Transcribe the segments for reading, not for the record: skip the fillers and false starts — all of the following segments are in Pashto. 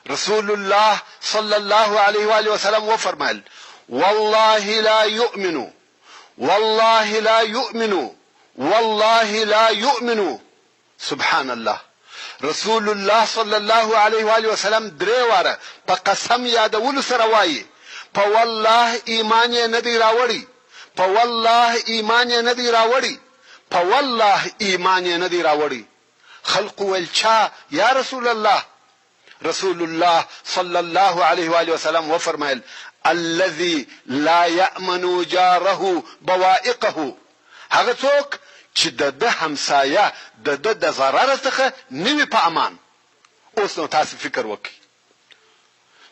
رسول الله صلی الله علیه و آله وسلم وفرمایل والله لا يؤمن والله لا يؤمن والله لا يؤمن. سبحان الله. رسول الله صلی الله علیه و آله وسلم درې واره په قسم یادولو سره وایي په والله ایمان یې نه دی راوړی، په والله ایمان یې نه دی راوړی، په والله ایمان یې نه دی راوړی. خلق ویل چا یا رسول الله؟ رسول الله صلی الله علیه و آله وسلم وفرمایل الذي لا يأمن جاره بوائقه. هغه څوک چې د همسایه د ضرر څخه نوی په امان. اوس نو تاسو فکر وکړئ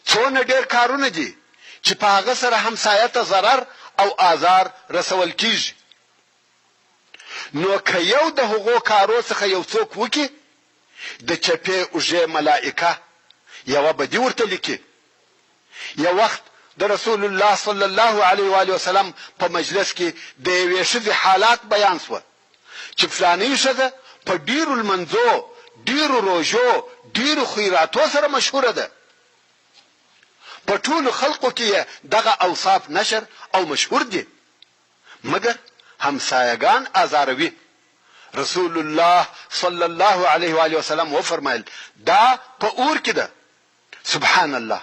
څونه ډېر کارونه دي چې په هغه سره همسایه ته ضرر او آزار رسول کیږي. نو که یو د هغو کارو څخه یو څوک وکړي د چپې اوږې ملائکه یوه بدي ورته لیکي. یو وخت د رسول الله صلی الله علیه و آله وسلم په مجلس کې د یوې ښځې حالات بیان شوه چې فلانۍ ښځه په ډیرو لمنځو، ډیرو روژو، ډیرو خیراتو سره مشهوره ده. په ټولو خلقو کې دغه اوصاف نشر او مشهور دي، مګر همسایگان آزاروي. رسول الله صلی الله علیه و آله وسلم وفرمایل دا په اور کې ده. سبحان الله.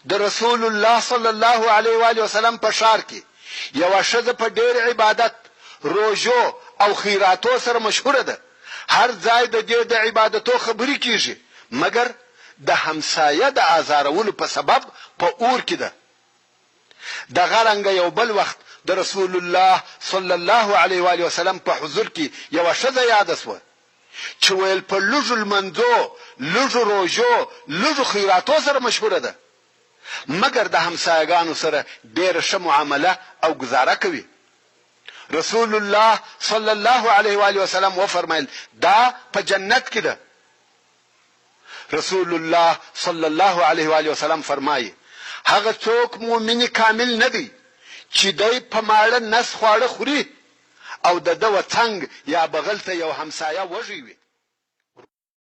د رسول الله صلی الله علیه و آله وسلم په ښار کې یوه ښځه په ډېر عبادت، روژو او خیراتو سره مشهوره ده. هر ځای د دې د عبادتو خبرې کیږي، مګر د همسایه د آزارولو په سبب په اور کې ده. دغه رنګه یو بل وخت د رسول الله صلی الله علیه و آله وسلم په حضور کې یوه ښځه یاده شوه چې ویل په لږو لمنځو، لږو روژو، لږو خیراتو سره مشهوره ده، مګر د همسایگانو سره ډېره ښه معامله او گزاره کوي. رسول الله صلی الله علیه و آله وسلم وفرمایل دا په جنت کې ده. رسول الله صلی الله علیه و آله وسلم فرمایي هغه څوک مؤمن کامل نه دی چې دی په ماړه نس خواړه خوري او د ده وڅنګ یا بغل ته یو همسایه وږی وي.